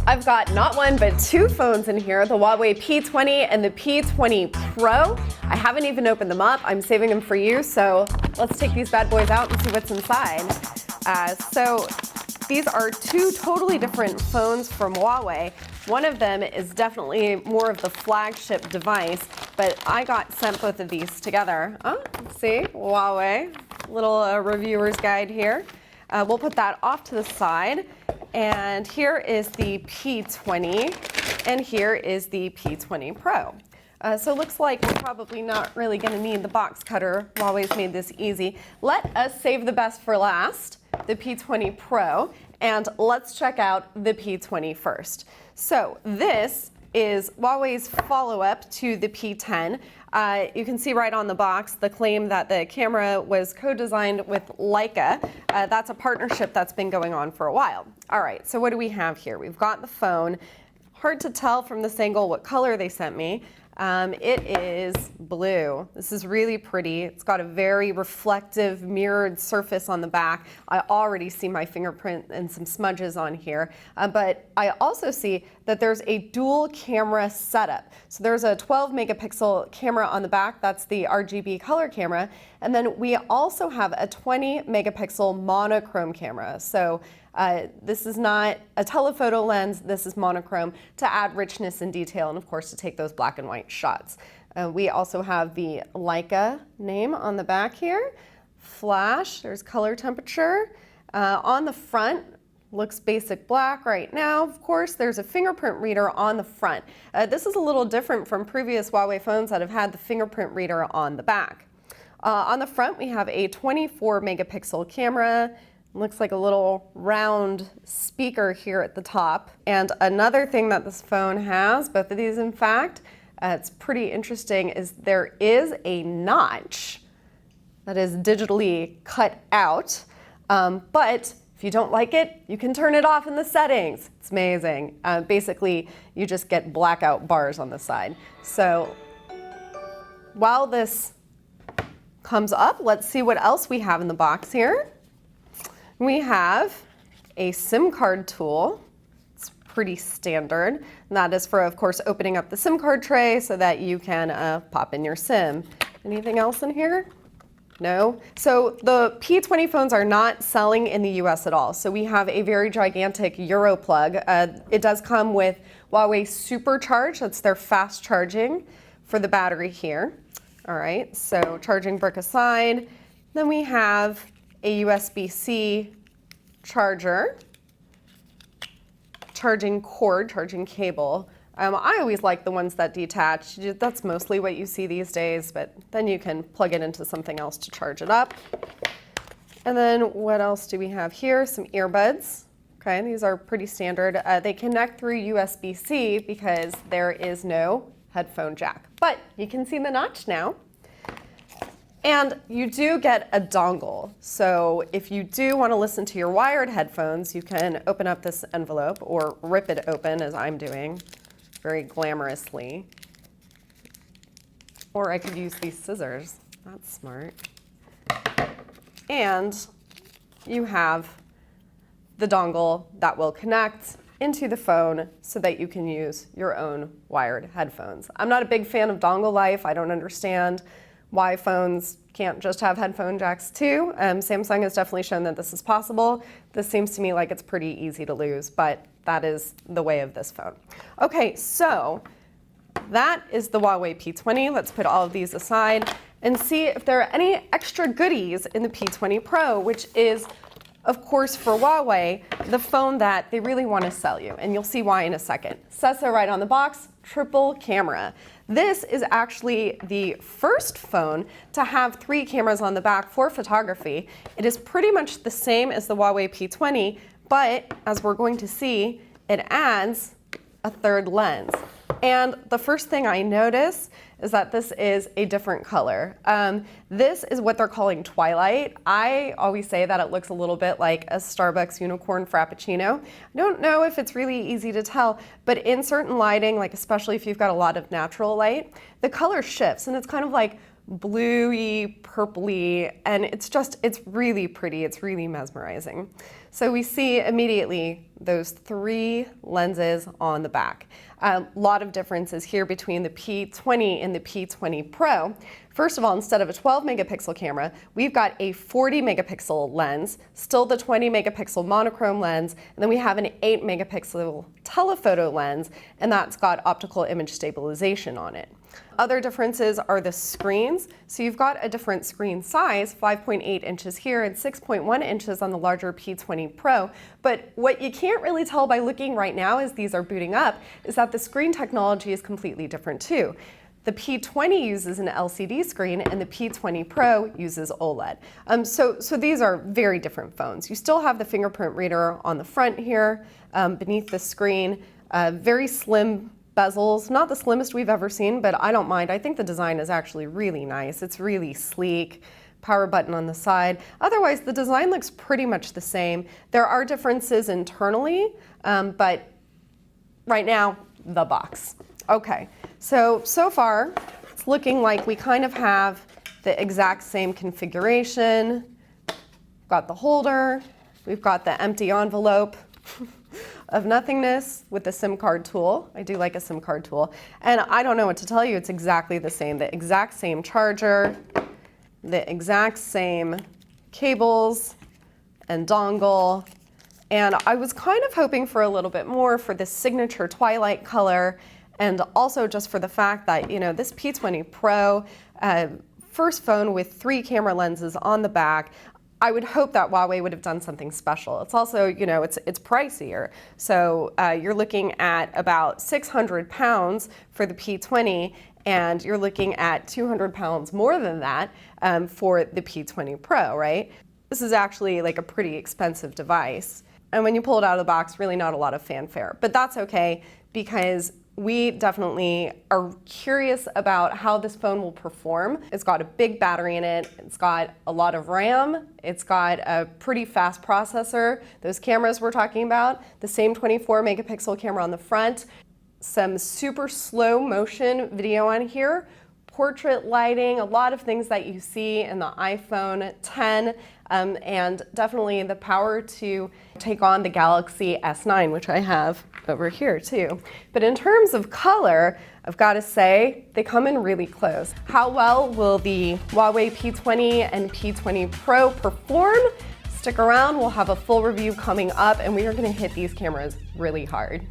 I've got not one, but two phones in here, the Huawei P20 and the P20 Pro. I haven't even opened them up. I'm saving them for you, so let's take these bad boys out and see what's inside. So these are two totally different phones from Huawei. One of them is definitely more of the flagship device, but I got sent both of these together. Let's see, Huawei, little reviewer's guide here. We'll put that off to the side. And here is the P20, and here is the P20 Pro. So it looks like we're probably not really going to need the box cutter. Huawei's made this easy. Let us save the best for last, the P20 Pro, and let's check out the P20 first. So this is Huawei's follow-up to the P10. You can see right on the box the claim that the camera was co-designed with Leica. That's a partnership that's been going on for a while. All right, so what do we have here? We've got the phone. Hard to tell from this angle what color they sent me. It is blue. This is really pretty. It's got a very reflective mirrored surface on the back. I already see my fingerprint and some smudges on here, but I also see that there's a dual camera setup. So there's a 12 megapixel camera on the back. That's the RGB color camera. And then we also have a 20 megapixel monochrome camera. So this is not a telephoto lens, this is monochrome to add richness and detail, and of course to take those black and white shots. We also have the Leica name on the back here. Flash, there's color temperature. On the front, looks basic black right now. Of course, there's a fingerprint reader on the front. This is a little different from previous Huawei phones that have had the fingerprint reader on the back. On the front, we have a 24 megapixel camera. Looks like a little round speaker here at the top. And another thing that this phone has, both of these in fact, it's pretty interesting, is there is a notch that is digitally cut out. But if you don't like it, you can turn it off in the settings. It's amazing. Basically, you just get blackout bars on the side. So while this comes up, let's see what else we have in the box here. We have a SIM card tool. It's pretty standard. And that is for, of course, opening up the SIM card tray so that you can pop in your SIM. Anything else in here? No? So the P20 phones are not selling in the US at all. So we have a very gigantic Euro plug. It does come with Huawei Supercharge. That's their fast charging for the battery here. All right, so charging brick aside. Then we have a USB-C charger, charging cord, charging cable. I always like the ones that detach. That's mostly what you see these days, but then you can plug it into something else to charge it up. And then what else do we have here? Some earbuds. Okay, these are pretty standard. They connect through USB-C because there is no headphone jack, but you can see the notch now. And you do get a dongle. So if you do want to listen to your wired headphones, you can open up this envelope or rip it open, as I'm doing, very glamorously. Or I could use these scissors. That's smart. And you have the dongle that will connect into the phone so that you can use your own wired headphones. I'm not a big fan of dongle life. I don't understand why phones can't just have headphone jacks too. Samsung has definitely shown that this is possible. This seems to me like it's pretty easy to lose, but that is the way of this phone. Okay, so that is the Huawei P20. Let's put all of these aside and see if there are any extra goodies in the P20 Pro, which is, of course, for Huawei, the phone that they really want to sell you. And you'll see why in a second. Says so right on the box, triple camera. This is actually the first phone to have 3 cameras on the back for photography. It is pretty much the same as the Huawei P20, but as we're going to see, it adds a third lens. And the first thing I notice is that this is a different color. This is what they're calling Twilight. I always say that it looks a little bit like a Starbucks unicorn frappuccino. I don't know if it's really easy to tell, but in certain lighting, like especially if you've got a lot of natural light, the color shifts and it's kind of like bluey, purpley, and it's really pretty. It's really mesmerizing. So we see immediately those 3 lenses on the back. A lot of differences here between the P20 and the P20 Pro. First of all, instead of a 12 megapixel camera, we've got a 40 megapixel lens, still the 20 megapixel monochrome lens, and then we have an 8 megapixel telephoto lens, and that's got optical image stabilization on it. Other differences are the screens. So you've got a different screen size, 5.8 inches here and 6.1 inches on the larger P20 Pro. But what you can't really tell by looking right now as these are booting up is that the screen technology is completely different too. The P20 uses an LCD screen and the P20 Pro uses OLED. So these are very different phones. You still have the fingerprint reader on the front here, beneath the screen, very slim bezels, not the slimmest we've ever seen, but I don't mind. I think the design is actually really nice. It's really sleek. Power button on the side. Otherwise, the design looks pretty much the same. There are differences internally, but right now, the box. Okay, so far, it's looking like we kind of have the exact same configuration. We've got the holder, we've got the empty envelope of nothingness with the SIM card tool. I do like a SIM card tool. And I don't know what to tell you, it's exactly the same. The exact same charger, the exact same cables and dongle. And I was kind of hoping for a little bit more for the signature Twilight color, and also just for the fact that, you know, this P20 Pro, first phone with 3 camera lenses on the back, I would hope that Huawei would have done something special. It's also, you know, it's pricier. So you're looking at about 600 pounds for the P20, and you're looking at 200 pounds more than that for the P20 Pro, right? This is actually like a pretty expensive device. And when you pull it out of the box, really not a lot of fanfare. But that's okay, because we definitely are curious about how this phone will perform. It's got a big battery in it, it's got a lot of RAM, it's got a pretty fast processor. Those cameras we're talking about, the same 24 megapixel camera on the front, some super slow motion video on here, portrait lighting, a lot of things that you see in the iPhone 10, and definitely the power to take on the Galaxy S9, which I have over here too. But in terms of color, I've got to say, they come in really close. How well will the Huawei P20 and P20 Pro perform? Stick around, we'll have a full review coming up, and we are going to hit these cameras really hard.